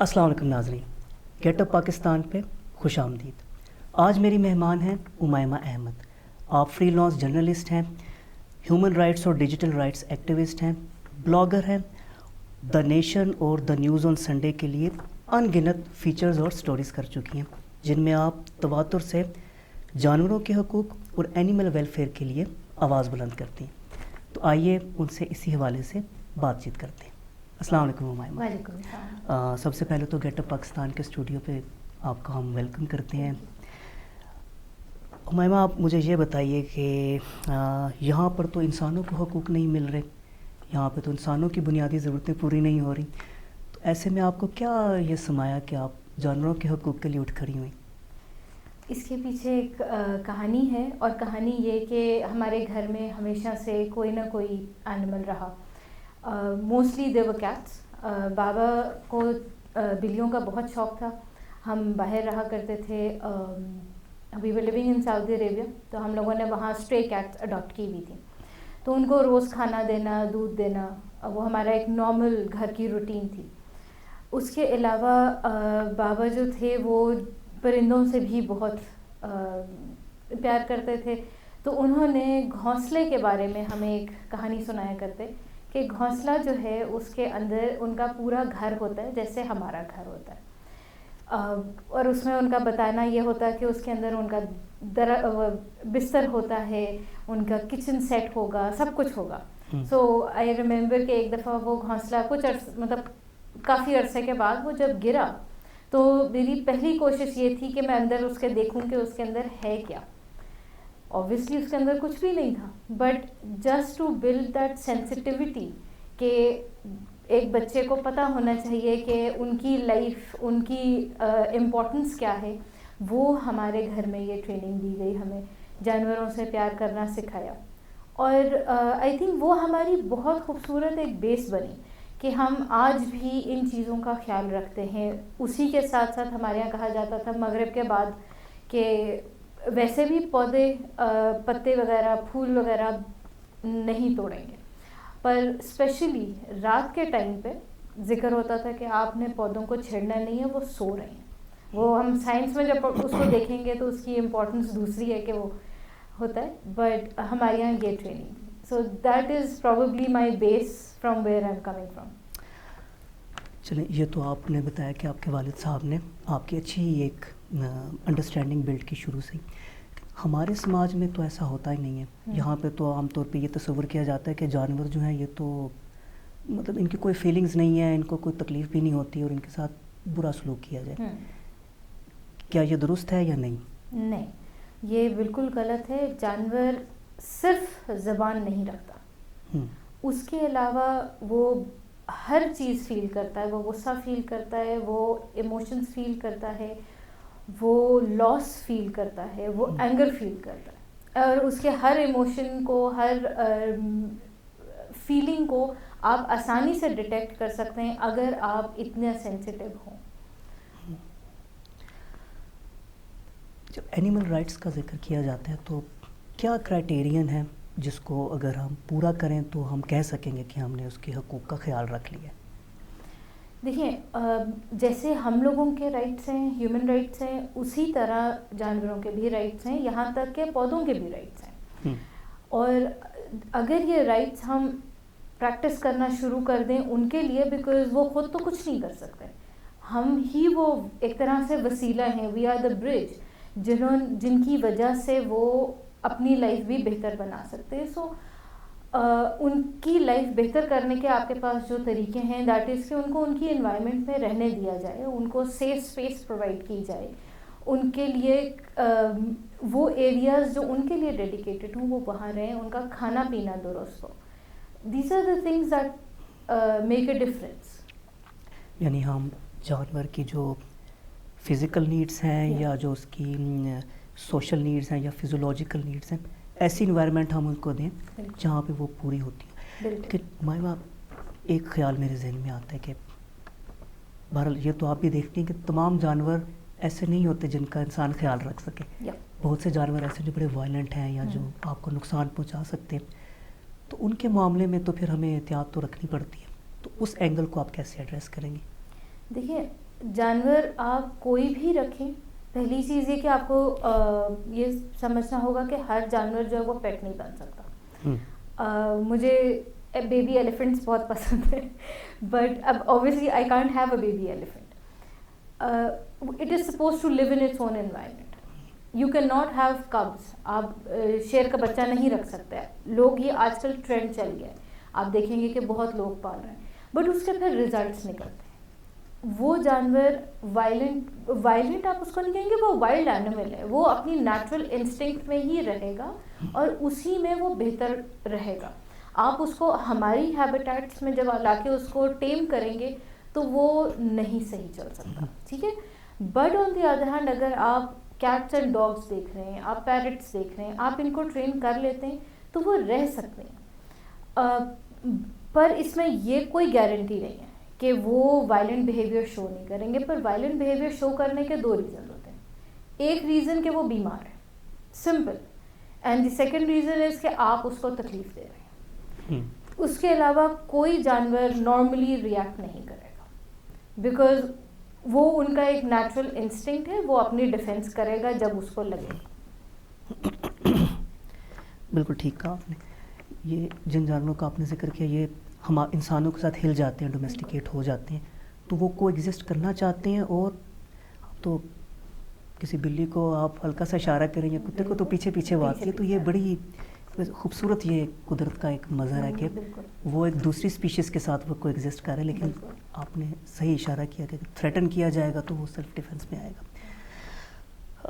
السلام علیکم ناظرین، گیٹ اپ پاکستان پہ خوش آمدید۔ آج میری مہمان ہیں امائمہ احمد۔ آپ فری لانس جرنلسٹ ہیں، ہیومن رائٹس اور ڈیجیٹل رائٹس ایکٹیوسٹ ہیں، بلاگر ہیں۔ دا نیشن اور دا نیوز آن سنڈے کے لیے ان گنت فیچرز اور سٹوریز کر چکی ہیں، جن میں آپ تواتر سے جانوروں کے حقوق اور اینیمل ویلفیئر کے لیے آواز بلند کرتی ہیں۔ تو آئیے ان سے اسی حوالے سے بات چیت کرتے ہیں۔ السلام علیکم امائمہ۔ وعلیکم السلام۔ سب سے پہلے تو گیٹ اپ پاکستان کے اسٹوڈیو پہ آپ کا ہم ویلکم کرتے ہیں۔ امائمہ، آپ مجھے یہ بتائیے کہ یہاں پر تو انسانوں کو حقوق نہیں مل رہے، یہاں پہ تو انسانوں کی بنیادی ضرورتیں پوری نہیں ہو رہی، تو ایسے میں آپ کو کیا یہ سمایا کہ آپ جانوروں کے حقوق کے لیے اٹھ کھڑی ہوئیں؟ اس کے پیچھے ایک کہانی ہے، اور کہانی یہ کہ ہمارے گھر میں ہمیشہ سے کوئی نہ کوئی اینیمل رہا۔ Mostly they were cats. بابا کو بلیوں کا بہت شوق تھا۔ ہم باہر رہا کرتے تھے، وی ور لیونگ ان سعودی عربیہ، تو ہم لوگوں نے وہاں اسٹرے کیٹس اڈاپٹ کی ہوئی تھیں، تو ان کو روز کھانا دینا، دودھ دینا، وہ ہمارا ایک نارمل گھر کی روٹین تھی۔ اس کے علاوہ بابا جو تھے وہ پرندوں سے بھی بہت پیار کرتے تھے، تو انہوں نے گھونسلے کے بارے میں ہمیں ایک کہانی سنایا کرتے کہ گھونسلہ جو ہے اس کے اندر ان کا پورا گھر ہوتا ہے جیسے ہمارا گھر ہوتا ہے، اور اس میں ان کا بتانا یہ ہوتا ہے کہ اس کے اندر ان کا بستر ہوتا ہے، ان کا کچن سیٹ ہوگا، سب کچھ ہوگا۔ سو آئی ریممبر کہ ایک دفعہ وہ گھونسلہ کچھ مطلب کافی عرصے کے بعد وہ جب گرا، تو میری پہلی کوشش یہ تھی کہ میں اندر اس کے دیکھوں کہ اس کے اندر ہے کیا۔ اوبویسلی اس کے اندر کچھ بھی نہیں تھا، but just to build that sensitivity کہ ایک بچے کو پتہ ہونا چاہیے کہ ان کی لائف، ان کی امپورٹنس کیا ہے، وہ ہمارے گھر میں یہ ٹریننگ دی گئی، ہمیں جانوروں سے پیار کرنا سکھایا۔ اور آئی تھنک وہ ہماری بہت خوبصورت ایک بیس بنی کہ ہم آج بھی ان چیزوں کا خیال رکھتے ہیں۔ اسی کے ساتھ ساتھ ہمارے یہاں کہا جاتا تھا مغرب کے بعد کہ ویسے بھی پودے، پتے وغیرہ، پھول وغیرہ نہیں توڑیں گے، پر اسپیشلی رات کے ٹائم پہ ذکر ہوتا تھا کہ آپ نے پودوں کو چھیڑنا نہیں ہے، وہ سو رہے ہیں۔ وہ ہم سائنس میں جب اس کو دیکھیں گے تو اس کی امپورٹنس دوسری ہے کہ وہ ہوتا ہے، بٹ ہمارے یہاں یہ training, so that is probably my base from where I am coming from. چلیں، یہ تو آپ نے بتایا کہ آپ کے والد صاحب نے آپ کی اچھی ایک انڈرسٹینڈنگ بلڈ کی شروع سے۔ ہمارے سماج میں تو ایسا ہوتا ہی نہیں ہے۔ یہاں پہ تو عام طور پہ یہ تصور کیا جاتا ہے کہ جانور جو ہیں یہ تو مطلب ان کی کوئی فیلنگز نہیں ہے، ان کو کوئی تکلیف بھی نہیں ہوتی اور ان کے ساتھ برا سلوک کیا جائے۔ کیا یہ درست ہے یا نہیں؟ نہیں، یہ بالکل غلط ہے۔ جانور صرف زبان نہیں رکھتا، اس کے علاوہ وہ ہر چیز فیل کرتا ہے۔ وہ غصہ فیل کرتا ہے، وہ ایموشنز فیل کرتا ہے، وہ لاس فیل کرتا ہے، وہ اینگر فیل کرتا ہے، اور اس کے ہر ایموشن کو، ہر فیلنگ کو آپ آسانی سے ڈیٹیکٹ کر سکتے ہیں اگر آپ اتنے سینسیٹیو ہوں۔ جب اینیمل رائٹس کا ذکر کیا جاتا ہے تو کیا کرائٹیرین ہے جس کو اگر ہم پورا کریں تو ہم کہہ سکیں گے کہ ہم نے اس کے حقوق کا خیال رکھ لیا؟ دیکھیں، جیسے ہم لوگوں کے رائٹس ہیں، ہیومن رائٹس ہیں، اسی طرح جانوروں کے بھی رائٹس ہیں، یہاں تک کہ پودوں کے بھی رائٹس ہیں۔ اور اگر یہ رائٹس ہم پریکٹس کرنا شروع کر دیں ان کے لیے، بیکاز وہ خود تو کچھ نہیں کر سکتے، ہم ہی وہ ایک طرح سے وسیلہ ہیں، وی آر دا برج جن کی وجہ سے وہ اپنی لائف بھی بہتر بنا سکتے ہیں۔ سو ان کی لائف بہتر کرنے کے آپ کے پاس جو طریقے ہیں، دیٹ از کہ ان کو ان کی انوائرمنٹ میں رہنے دیا جائے، ان کو سیف اسپیس پرووائڈ کی جائے، ان کے لیے وہ ایریاز جو ان کے لیے ڈیڈیکیٹڈ ہوں وہ وہاں رہیں، ان کا کھانا پینا درست ہو۔ These are the things that make a difference. یعنی ہم جانور کی جو فزیکل نیڈس ہیں یا جو اس کی سوشل نیڈس ہیں یا فزیولوجیکل نیڈس ہیں، ایسی انوائرمنٹ ہم ان کو دیں جہاں پہ وہ پوری ہوتی ہیں۔ لیکن مائمہ، ایک خیال میرے ذہن میں آتا ہے کہ بہرحال یہ تو آپ بھی دیکھتی ہیں کہ تمام جانور ایسے نہیں ہوتے جن کا انسان خیال رکھ سکے۔ بہت سے جانور ایسے جو بڑے وائلنٹ ہیں یا جو آپ کو نقصان پہنچا سکتے ہیں، تو ان کے معاملے میں تو پھر ہمیں احتیاط تو رکھنی پڑتی ہے۔ تو اس اینگل کو آپ کیسے ایڈریس کریں گے؟ دیکھیے، جانور آپ کوئی بھی رکھیں، پہلی چیز یہ کہ آپ کو یہ سمجھنا ہوگا کہ ہر جانور جو ہے وہ پیٹ نہیں بن سکتا. مجھے بیبی ایلیفنٹس بہت پسند ہے، بٹ اب obviously I can't have a baby elephant. It is supposed to live in its own environment. You cannot have cubs. آپ شیر کا بچہ نہیں رکھ سکتے. لوگ یہ آج کل ٹرینڈ چل گیا ہے، آپ دیکھیں گے کہ بہت لوگ پال رہے ہیں، بٹ اس کے پھر ریزلٹس نکلتے ہیں. وہ جانور وائلنٹ آپ اس کو نہیں کہیں گے، وہ وائلڈ اینیمل ہے، وہ اپنی نیچرل انسٹنکٹ میں ہی رہے گا اور اسی میں وہ بہتر رہے گا. آپ اس کو ہماری ہیبیٹیٹس میں جب لا کے اس کو ٹیم کریں گے تو وہ نہیں صحیح چل سکتا، ٹھیک ہے. But on the other hand اگر آپ کیٹس اینڈ ڈاگس دیکھ رہے ہیں، آپ پیرٹس دیکھ رہے ہیں، آپ ان کو ٹرین کر لیتے ہیں تو وہ رہ سکتے ہیں. پر اس میں یہ کوئی گارنٹی نہیں ہے کہ وہ وائلنٹ بیہیویئر شو نہیں کریں گے. پر وائلنٹ بیہیویئر شو کرنے کے 2 ریزن ہوتے ہیں. ایک ریزن کہ وہ بیمار ہے، simple, and the second reason is کہ آپ اس کو تکلیف دے رہے ہیں. اس کے علاوہ کوئی جانور نارملی ریئیکٹ نہیں کرے گا، بیکاز وہ ان کا ایک نیچرل انسٹنکٹ ہے، وہ اپنی ڈیفینس کرے گا جب اس کو لگے گا. بالکل ٹھیک کہا آپ نے. یہ جن جانوروں کا آپ نے ذکر کیا یہ ہم انسانوں کے ساتھ ہل جاتے ہیں، ڈومیسٹیکیٹ ہو جاتے ہیں، تو وہ کو ایگزسٹ کرنا چاہتے ہیں. اور تو کسی بلی کو آپ ہلکا سا اشارہ کریں یا کتے کو تو پیچھے پیچھے وہ آتی ہے. تو یہ بڑی خوبصورت یہ قدرت کا ایک مظہر ہے کہ وہ ایک دوسری اسپیشیز کے ساتھ وہ کو ایگزسٹ کر رہے ہیں. لیکن آپ نے صحیح اشارہ کیا کہ تھریٹن کیا جائے گا تو وہ سیلف ڈیفینس میں آئے گا.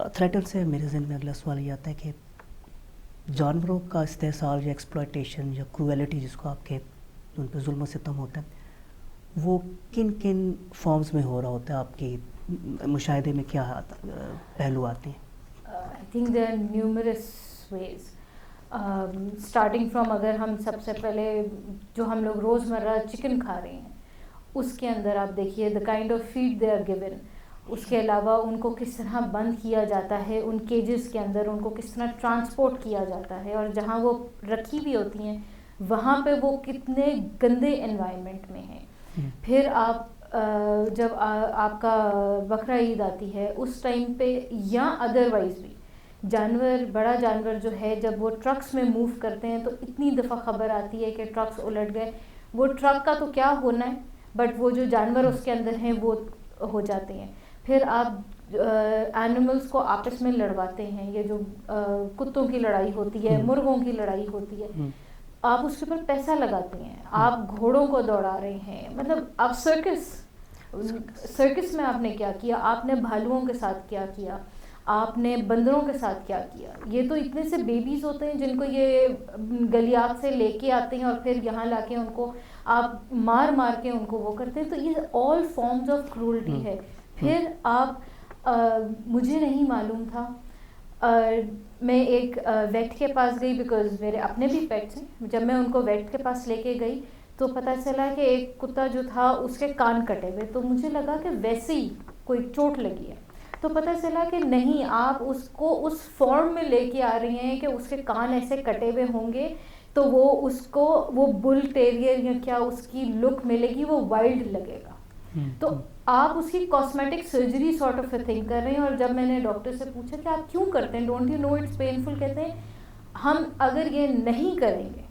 تھریٹن سے میرے ذہن میں اگلا سوال یہ آتا ہے کہ جانوروں کا استحصال یا ایکسپلائٹیشن یا کرویلٹی جس کو آپ کے ان پہ ظلم و ستم ہوتا ہے، وہ کن کن فارمز میں ہو رہا ہوتا ہے؟ آپ کے مشاہدے میں کیا پہلو آتے ہیں؟ I think there are numerous ways. Starting from اگر ہم سب سے پہلے جو ہم لوگ روزمرہ چکن کھا رہے ہیں اس کے اندر آپ دیکھیے the kind of feed they are given. اس کے علاوہ ان کو کس طرح بند کیا جاتا ہے ان کیجز کے اندر، ان کو کس طرح ٹرانسپورٹ کیا جاتا ہے، اور جہاں وہ رکھی بھی ہوتی ہیں وہاں پہ وہ کتنے گندے انوائرمنٹ میں ہیں. پھر آپ جب آپ کا بقرہ عید آتی ہے اس ٹائم پہ یا ادروائز بھی جانور، بڑا جانور جو ہے جب وہ ٹرکس میں موو کرتے ہیں تو اتنی دفعہ خبر آتی ہے کہ ٹرکس الٹ گئے. وہ ٹرک کا تو کیا ہونا ہے، بٹ وہ جو جانور اس کے اندر ہیں وہ ہو جاتے ہیں. پھر آپ اینیملس کو آپس میں لڑواتے ہیں، یہ جو کتوں کی لڑائی ہوتی ہے، مرغوں کی لڑائی ہوتی ہے، آپ اس کے اوپر پیسہ لگاتے ہیں، آپ گھوڑوں کو دوڑا رہے ہیں. مطلب آپ سرکس میں آپ نے کیا کیا، آپ نے بھالوؤں کے ساتھ کیا کیا، آپ نے بندروں کے ساتھ کیا کیا. یہ تو اتنے سے بیبیز ہوتے ہیں جن کو یہ گلیات سے لے کے آتے ہیں اور پھر یہاں لا کے ان کو آپ مار مار کے ان کو وہ کرتے ہیں. تو یہ آل فارمز آف کرولٹی ہے. پھر آپ مجھے نہیں معلوم تھا، میں ایک ویٹ کے پاس گئی بیکاز میرے اپنے بھی پیٹس ہیں. جب میں ان کو ویٹ کے پاس لے کے گئی تو پتہ چلا کہ ایک کتا جو تھا اس کے کان کٹے ہوئے. تو مجھے لگا کہ ویسے ہی کوئی چوٹ لگی ہے. تو پتہ چلا کہ نہیں، آپ اس کو اس فارم میں لے کے آ رہی ہیں کہ اس کے کان ایسے کٹے ہوئے ہوں گے تو وہ اس کو وہ بل ٹیریئر یا کیا اس کی لک ملے گی، وہ وائلڈ لگے گا. تو آپ اس کی cosmetic surgery sort of a thing کر رہے ہیں. اور جب میں نے ڈاکٹر سے پوچھا کہ آپ کیوں کرتے ہیں، don't you know it's painful, کہتے ہیں ہم اگر یہ نہیں کریں گے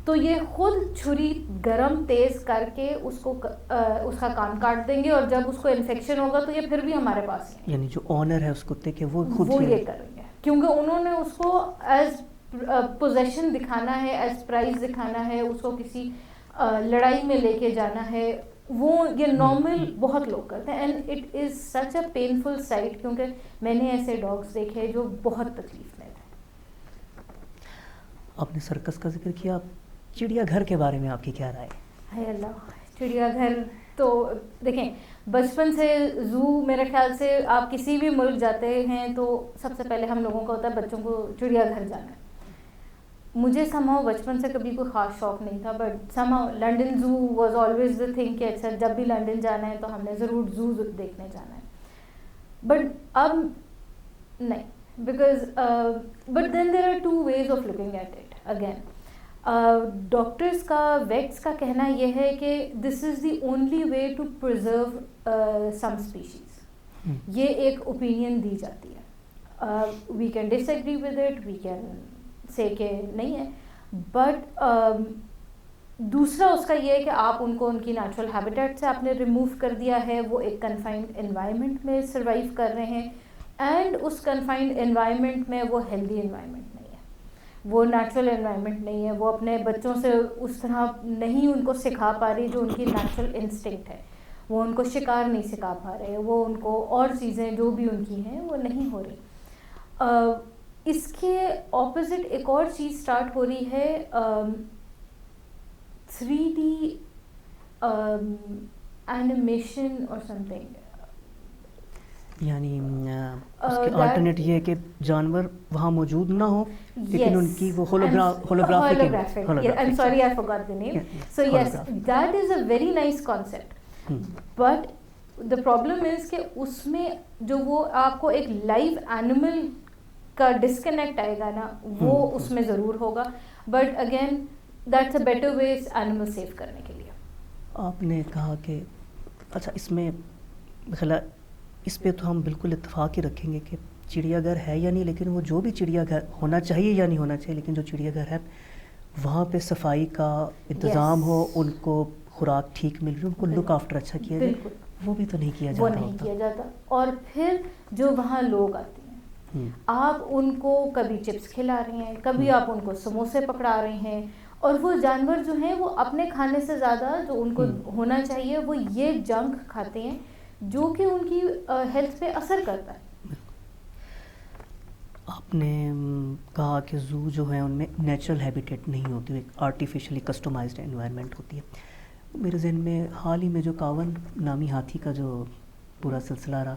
تو یہ خود چھری گرم تیز کر کے اس کو اس کا کان کاٹ دیں گے، اور جب اس کو انفیکشن ہوگا تو یہ پھر بھی ہمارے پاس ہے. یعنی جو آنر ہے اس کتے کے وہ خود یہ کریں گے کیونکہ انہوں نے اس کو ایز پوزیشن دکھانا ہے، ایز پرائز دکھانا ہے، اس کو کسی لڑائی میں لے کے جانا ہے. وہ یہ نارمل بہت لوگ کرتے ہیں and it is such a painful sight, کیونکہ میں نے ایسے ڈاگس دیکھے جو بہت تکلیف میں تھے. آپ نے سرکس کا ذکر کیا، چڑیا گھر کے بارے میں آپ کی کیا رائے؟ ہے اللہ، چڑیا گھر تو دیکھیں بچپن سے زو، میرے خیال سے آپ کسی بھی ملک جاتے ہیں تو سب سے پہلے ہم لوگوں کا ہوتا ہے بچوں کو چڑیا گھر جانا ہے. مجھے سمہاؤ بچپن سے کبھی کوئی خاص شوق نہیں تھا، but somehow London zoo was always the thing کہ اچھا جب بھی لنڈن جانا ہے تو ہم نے ضرور زو دیکھنے جانا ہے. بٹ اب نہیں، because but then there are 2 ways of looking at it. Again doctors کا ویٹس کا کہنا یہ ہے کہ this is the only way to preserve some species. یہ ایک اوپینین دی جاتی ہے. We can disagree with it, we can say کہ نہیں ہے, بٹ دوسرا اس کا یہ ہے کہ آپ ان کو ان کی نیچرل ہیبیٹیٹ سے آپ نے ریموو کر دیا ہے, وہ ایک کنفائنڈ انوائرمنٹ میں سروائیو کر رہے ہیں, اینڈ اس کنفائنڈ انوائرمنٹ میں وہ ہیلدی انوائرمنٹ نہیں ہے, وہ نیچرل انوائرمنٹ نہیں ہے, وہ اپنے بچوں سے اس طرح نہیں ان کو سکھا پا رہی جو ان کی نیچرل انسٹنکٹ ہے, وہ ان کو شکار نہیں سکھا پا رہے, وہ ان کو اور چیزیں جو بھی ان کی ہیں وہ نہیں ہو رہی. اس کے اپوزٹ ایک اور چیز اسٹارٹ ہو رہی ہے, 3D اینیمیشن اور سم تھنگ. یعنی اس کے آلٹرنیٹ یہ ہے کہ جانور وہاں موجود نہ ہو لیکن ان کی وہ holographic. I'm sorry, I forgot the name. So yes, that is a very nice concept. But the problem is کہ اس میں جو وہ آپ کو ایک لائیو اینیمل کا ڈسکنیکٹ آئے گا نا, وہ اس میں ضرور ہوگا, but again that's a better way animal save کرنے کے لیے. آپ نے کہا کہ اچھا اس میں خیال اس پہ تو ہم بالکل اتفاق ہی رکھیں گے کہ چڑیا گھر ہے یا نہیں, لیکن وہ جو بھی چڑیا گھر ہونا چاہیے یا نہیں ہونا چاہیے, لیکن جو چڑیا گھر ہے وہاں پہ صفائی کا انتظام ہو, ان کو خوراک ٹھیک مل رہی, ان کو لک آفٹر اچھا کیا جائے, وہ بھی تو نہیں کیا جاتا. وہ نہیں کیا جاتا. اور پھر جو وہاں لوگ آتے ہیں, آپ ان کو کبھی چپس کھلا رہے ہیں, کبھی آپ ان کو سموسے پکڑا رہے ہیں, اور وہ جانور جو ہیں وہ اپنے کھانے سے زیادہ جو ان کو ہونا چاہیے وہ یہ جنک کھاتے ہیں جو کہ ان کی ہیلتھ پہ اثر کرتا ہے. آپ نے کہا کہ زو جو ہے ان میں نیچرل ہیبیٹیٹ نہیں ہوتی, ایک آرٹیفیشلی کسٹمائزڈ انوائرمنٹ ہوتی ہے. میرے ذہن میں حال ہی میں جو کاون نامی ہاتھی کا جو پورا سلسلہ رہا,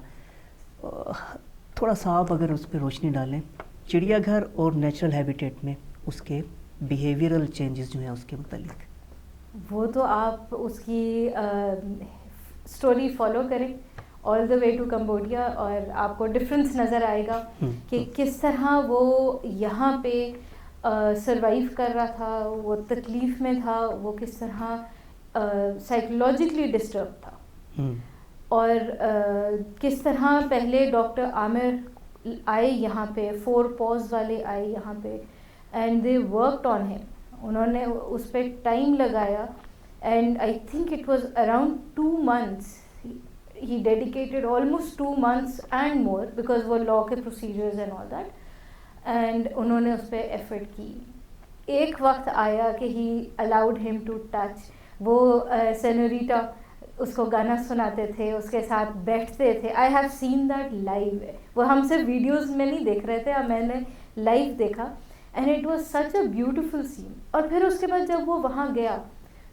تھوڑا سا آپ اگر اس پہ روشنی ڈالیں چڑیا گھر اور نیچرل ہیبیٹیٹ میں اس کے بیہیویئرل چینجز جو ہیں اس کے متعلق. وہ تو آپ اس کی اسٹوری فالو کریں آل دا وے ٹو کمبوڈیا, اور آپ کو ڈفرینس نظر آئے گا کہ کس طرح وہ یہاں پہ سروائیو کر رہا تھا, وہ تکلیف میں تھا, وہ کس طرح سائیکولوجیکلی ڈسٹرب تھا, اور کس طرح پہلے ڈاکٹر عامر آئے یہاں پہ, 4 paws والے آئے یہاں پہ, اینڈ دے ورکڈ آن ہم, انہوں نے اس پہ ٹائم لگایا, and I think it was around 2 months. He dedicated almost 2 months and more because وہ law کے procedures and all that, and انہوں نے اس پہ ایفرٹ کی. ایک وقت آیا کہ he allowed him to touch, وہ سینوریٹا اس کو گانا سناتے تھے, اس کے ساتھ بیٹھتے تھے. I have seen that live. وہ ہم سے ویڈیوز میں نہیں دیکھ رہے تھے, میں نے لائیو دیکھا, and it was such a beautiful scene. اور پھر اس کے بعد جب وہ وہاں گیا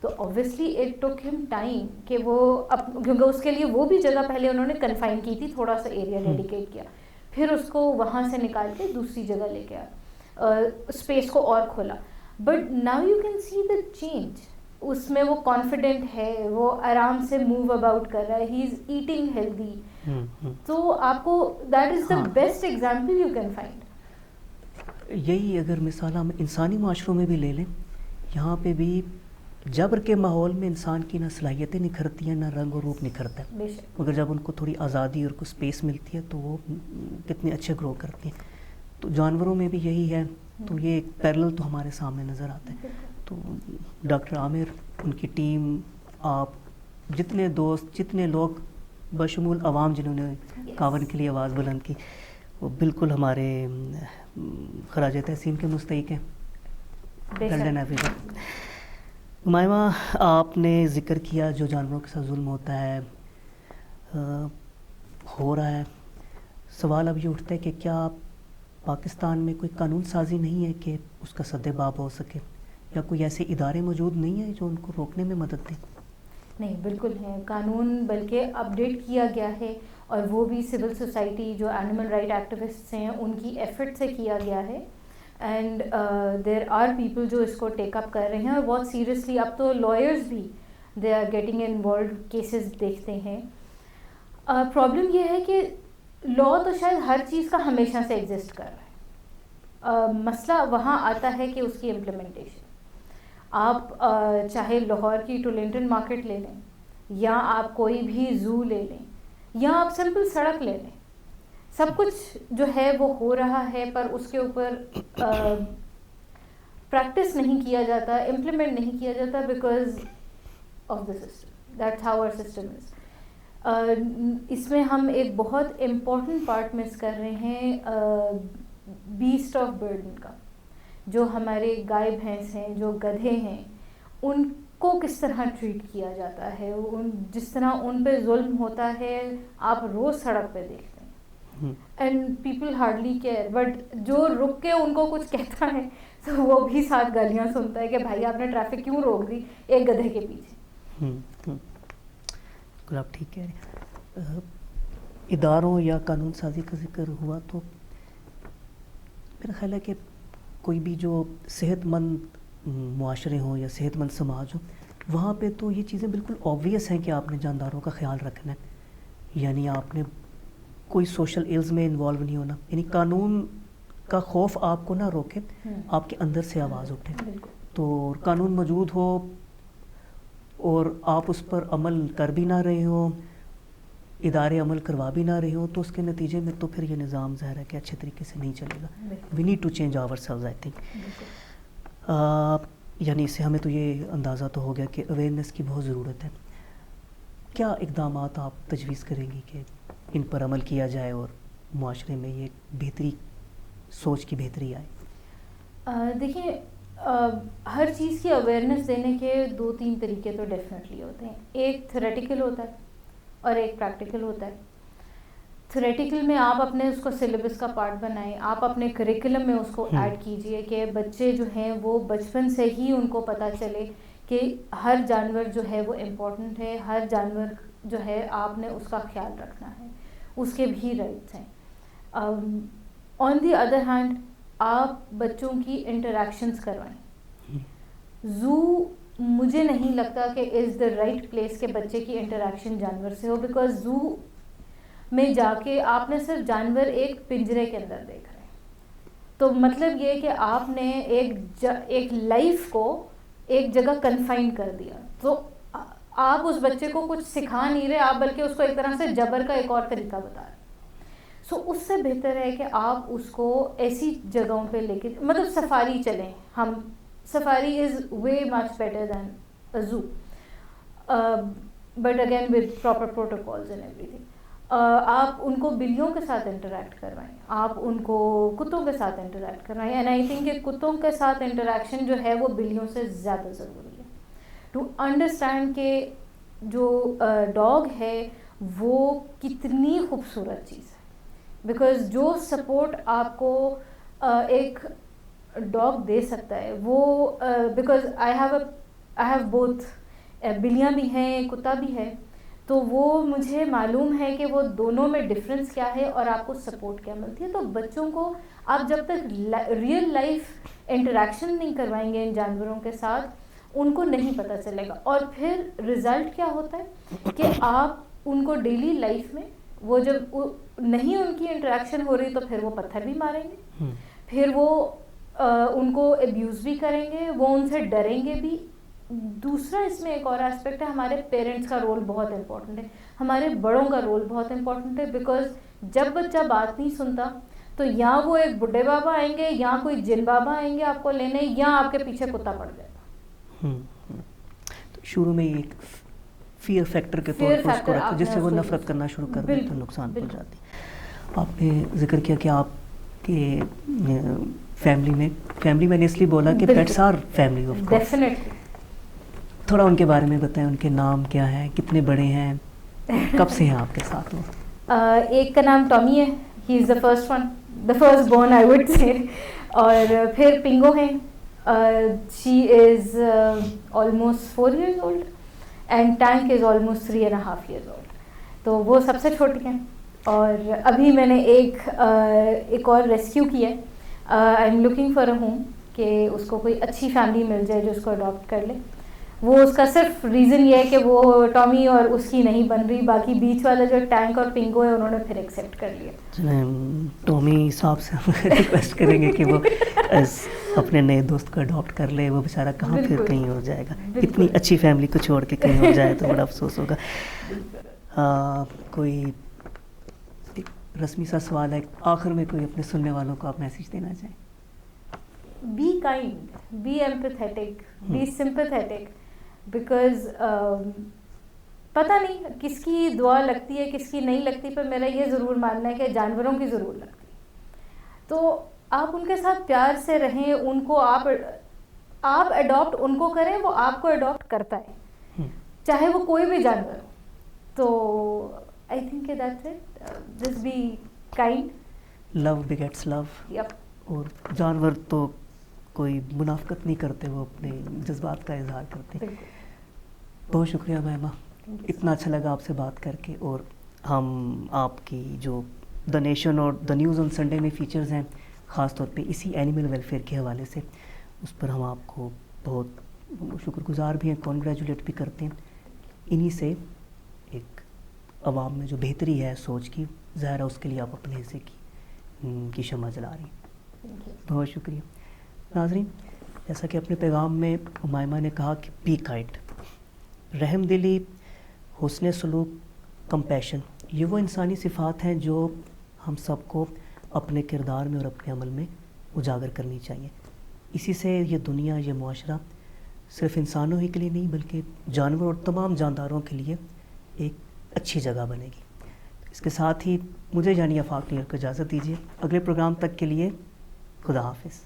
تو obviously it took him time کہ وہ کیونکہ اس کے لیے وہ بھی جگہ پہلے انہوں نے کنفائن کی تھی, تھوڑا سا ایریا ڈیڈیکیٹ کیا, پھر اس کو وہاں سے نکال کے دوسری جگہ لے کے آیا, اسپیس کو اور کھولا. But now you can see the change, اس میں وہ کانفیڈنٹ ہے, وہ آرام سے موو اباؤٹ کر رہا ہے, ہی از ایٹنگ ہیلدی. تو آپ کو that is the best example you can find. یہی اگر مثال ہم انسانی معاشروں میں بھی لے لیں, یہاں پہ بھی جبر کے ماحول میں انسان کی نہ صلاحیتیں نکھرتی ہیں نہ رنگ و روپ نکھرتا ہے, مگر جب ان کو تھوڑی آزادی اور کوئی اسپیس ملتی ہے تو وہ کتنے اچھے گرو کرتی ہیں. تو جانوروں میں بھی یہی ہے, تو یہ ایک پیرلل تو ہمارے سامنے نظر آتا ہے. تو ڈاکٹر عامر, ان کی ٹیم, آپ جتنے دوست, جتنے لوگ بشمول عوام جنہوں نے کاون کے لیے آواز بلند کی, وہ بالکل ہمارے خراج تحسین کے مستحق ہیں. گلڈن ایوری. ہمایمہ, آپ نے ذکر کیا جو جانوروں کے ساتھ ظلم ہوتا ہے, ہو رہا ہے, سوال اب یہ اٹھتا ہے کہ کیا پاکستان میں کوئی قانون سازی نہیں ہے کہ اس کا سد باب ہو سکے, یا کوئی ایسے ادارے موجود نہیں ہیں جو ان کو روکنے میں مدد دیں؟ نہیں, بالکل ہے قانون, بلکہ اپڈیٹ کیا گیا ہے, اور وہ بھی سول سوسائٹی جو اینیمل رائٹ ایکٹیوسٹس ہیں ان کی ایفرٹ سے کیا گیا ہے. اینڈ دیر آر پیپل جو اس کو ٹیک اپ کر رہے ہیں, اور بہت سیریسلی. اب تو لائرز بھی they are getting involved, cases دیکھتے ہیں. پرابلم یہ ہے کہ لا تو شاید ہر چیز کا ہمیشہ سے ایگزسٹ کر رہا ہے, مسئلہ وہاں آتا ہے کہ اس کی امپلیمنٹیشن. آپ چاہے لاہور کی ٹولنٹن مارکیٹ لے لیں یا آپ کوئی بھی زو لے لیں یا آپ سمپل سڑک لے لیں, سب کچھ جو ہے وہ ہو رہا ہے, پر اس کے اوپر پریکٹس نہیں کیا جاتا, امپلیمنٹ نہیں کیا جاتا because of the system. That's how our system is. اس میں ہم ایک بہت امپورٹنٹ پارٹ مس کر رہے ہیں بیسٹ آف برڈن کا. جو ہمارے گائے بھینس ہیں, جو گدھے ہیں, ان کو کس طرح ٹریٹ کیا جاتا ہے, جس طرح ان پہ ظلم ہوتا ہے آپ روز سڑک پہ دیکھتے ہیں, and people hardly care. But جو رک کے ان کو کچھ کہتا ہے تو وہ بھی ساتھ گالیاں سنتا ہے کہ بھائی آپ نے ٹریفک کیوں روک دی ایک گدھے کے پیچھے. بالکل آپ ٹھیک کہہ رہے ہیں. اداروں یا قانون سازی کا ذکر ہوا تو میرا خیال ہے کہ کوئی بھی جو صحت مند معاشرے ہوں یا صحت مند سماج ہو, وہاں پہ تو یہ چیزیں بالکل آبویس ہیں کہ آپ نے جانداروں کا خیال رکھنا ہے, یعنی آپ نے کوئی سوشل ایلز میں انوالو نہیں ہونا, یعنی قانون کا خوف آپ کو نہ روکے, آپ کے اندر سے آواز اٹھے. تو قانون موجود ہو اور آپ اس پر عمل کر بھی نہ رہے ہوں, ادارے عمل کروا بھی نہ رہے ہوں, تو اس کے نتیجے میں تو پھر یہ نظام ظاہر ہے کہ اچھے طریقے سے نہیں چلے گا. We need to change ourselves I think. یعنی اس سے ہمیں تو یہ اندازہ تو ہو گیا کہ اویئرنیس کی بہت ضرورت ہے. کیا اقدامات آپ تجویز کریں گی کہ ان پر عمل کیا جائے اور معاشرے میں یہ بہتری, سوچ کی بہتری آئے؟ دیکھیے, ہر چیز کی اویئرنیس دینے کے 2-3 طریقے تو ڈیفینیٹلی ہوتے ہیں. ایک تھیوریٹیکل ہوتا ہے اور ایک پریکٹیکل ہوتا ہے. تھیوریٹیکل میں آپ اپنے اس کو سلیبس کا پارٹ بنائیں, آپ اپنے کریکولم میں اس کو ایڈ کیجئے کہ بچے جو ہیں وہ بچپن سے ہی ان کو پتہ چلے کہ ہر جانور جو ہے وہ امپورٹنٹ ہے, ہر جانور جو ہے آپ نے اس کا خیال رکھنا ہے, اس کے بھی رائٹس ہیں. آن دی ادر ہینڈ آپ بچوں کی انٹریکشنز کروائیں. زو مجھے نہیں لگتا کہ از دا رائٹ پلیس کہ بچے کی انٹریکشن جانور سے ہو, بیکاز زو میں جا کے آپ نے صرف جانور ایک پنجرے کے اندر دیکھ رہے ہیں. تو مطلب یہ کہ آپ نے ایک لائف کو ایک جگہ کنفائن کر دیا, تو آپ اس بچے کو کچھ سکھا نہیں رہے, آپ بلکہ اس کو ایک طرح سے جبر کا ایک اور طریقہ بتا رہے. سو اس سے بہتر ہے کہ آپ اس کو ایسی جگہوں پہ لے کے, مطلب سفاری چلیں ہم, safari is way much better than a zoo, but again with proper protocols and every thing. آپ ان کو بلیوں کے ساتھ انٹریکٹ کروائیں, آپ ان کو کتوں کے ساتھ انٹریکٹ کروائیں. اینڈ آئی تھنک کہ کتوں کے ساتھ انٹریکشن جو ہے وہ بلیوں سے زیادہ ضروری ہے ٹو انڈرسٹینڈ کہ جو ڈاگ ہے وہ کتنی خوبصورت چیز ہے. بیکاز جو سپورٹ آپ کو ایک ڈاگ دے سکتا ہے وہ, بیکاز آئی ہیو بوتھ, بلیاں بھی ہیں کتا بھی ہے, تو وہ مجھے معلوم ہے کہ وہ دونوں میں ڈفرینس کیا ہے اور آپ کو سپورٹ کیا ملتی ہے. تو بچوں کو آپ جب تک ریئل لائف انٹریکشن نہیں کروائیں گے ان جانوروں کے ساتھ, ان کو نہیں پتہ چلے گا. اور پھر رزلٹ کیا ہوتا ہے کہ آپ ان کو ڈیلی لائف میں وہ جب نہیں ان کی انٹریکشن ہو رہی تو پھر وہ پتھر بھی ماریں گے, پھر وہ ان کو ابیوز بھی کریں گے, وہ ان سے ڈریں گے بھی. دوسرا اس میں ایک اور اسپیکٹ ہے, ہمارے پیرنٹس کا رول بہت امپورٹنٹ ہے, ہمارے بڑوں کا رول بہت امپورٹنٹ ہے. بیکاز جب بچہ بات نہیں سنتا تو یا وہ ایک بڈھے بابا آئیں گے یا کوئی جن بابا آئیں گے آپ کو لینے, یا آپ کے پیچھے کتا پڑ جائے گا. تو شروع میں ایک فیئر فیکٹر کے طور پر اس کو رکھو, جس سے وہ نفرت کرنا شروع کر دے تو نقصان پہنچ جاتی. آپ نے ذکر کیا کہ آپ کے فیملی میں نے اس لیے بولا کہ pets are family of course. Definitely. تھوڑا ان کے بارے میں بتائیں, ان کے نام کیا ہیں, کتنے بڑے ہیں, کب سے ہیں آپ کے ساتھ وہ؟ ایک کا نام ٹامی ہے, he is the first one, the first born I would say. اور پھر پنگو ہیں, she is almost 4 years old and Tank is almost 3.5 years old. تو وہ سب سے چھوٹی ہیں. اور ابھی میں نے ایک اور ریسکیو کیا ہے. I am looking for a home کہ اس کو کوئی اچھی فیملی مل جائے جو اس کو اڈاپٹ کر لے. وہ اس کا صرف ریزن یہ ہے کہ وہ ٹامی اور اس کی نہیں بن رہی, باقی بیچ والا جو ٹینک اور پنگو ہے انہوں نے پھر ایکسیپٹ کر لیا. ٹامی صاحب سے ہم ریکویسٹ کریں گے کہ وہ اپنے نئے دوست کو اڈاپٹ کر لے, وہ بیچارہ کہاں پھر بالکل. کہیں ہو جائے گا. بالکل. اتنی اچھی فیملی کو چھوڑ کے کہیں ہو جائے تو بڑا افسوس ہوگا. کوئی رسمی سا سوال ہے, آخر میں کوئی اپنے سننے والوں کو آپ میسیج دینا چاہیں؟ Be kind, be empathetic, be sympathetic, because پتہ نہیں کس کی دعا لگتی ہے کس کی نہیں لگتی, پر میرا یہ ضرور ماننا ہے کہ جانوروں کی ضرور لگتی ہے. تو آپ ان کے ساتھ پیار سے رہیں, ان کو آپ اڈاپٹ ان کو کریں, وہ آپ کو اڈاپٹ کرتا ہے, چاہے وہ کوئی بھی جانور ہو. تو I think that's it. Just be kind. Love begets love. اور جانور تو کوئی منافقت نہیں کرتے, وہ اپنے جذبات کا اظہار کرتے. بہت شکریہ مہمہ, اتنا اچھا لگا آپ سے بات کر کے. اور ہم آپ کی جو دا نیشن اور دا نیوز آن سنڈے میں فیچرز ہیں, خاص طور پہ اسی اینیمل ویلفیئر کے حوالے سے, اس پر ہم آپ کو بہت شکر گزار بھی ہیں, کانگریچولیٹ بھی کرتے ہیں. انہی سے ایک عوام میں جو بہتری ہے سوچ کی, ظاہر ہے اس کے لیے آپ اپنے حصے کی شمع جلا رہی ہیں. بہت شکریہ. ناظرین, جیسا کہ اپنے پیغام میں امائمہ نے کہا کہ بی کائنڈ, رحم دلی, حسن سلوک, کمپیشن, یہ وہ انسانی صفات ہیں جو ہم سب کو اپنے کردار میں اور اپنے عمل میں اجاگر کرنی چاہیے. اسی سے یہ دنیا, یہ معاشرہ صرف انسانوں ہی کے لیے نہیں بلکہ جانور اور تمام جانداروں کے لیے ایک اچھی جگہ بنے گی. اس کے ساتھ ہی مجھے یعنی آفاق نیئر کو اجازت دیجیے. اگلے پروگرام تک کے لیے خدا حافظ.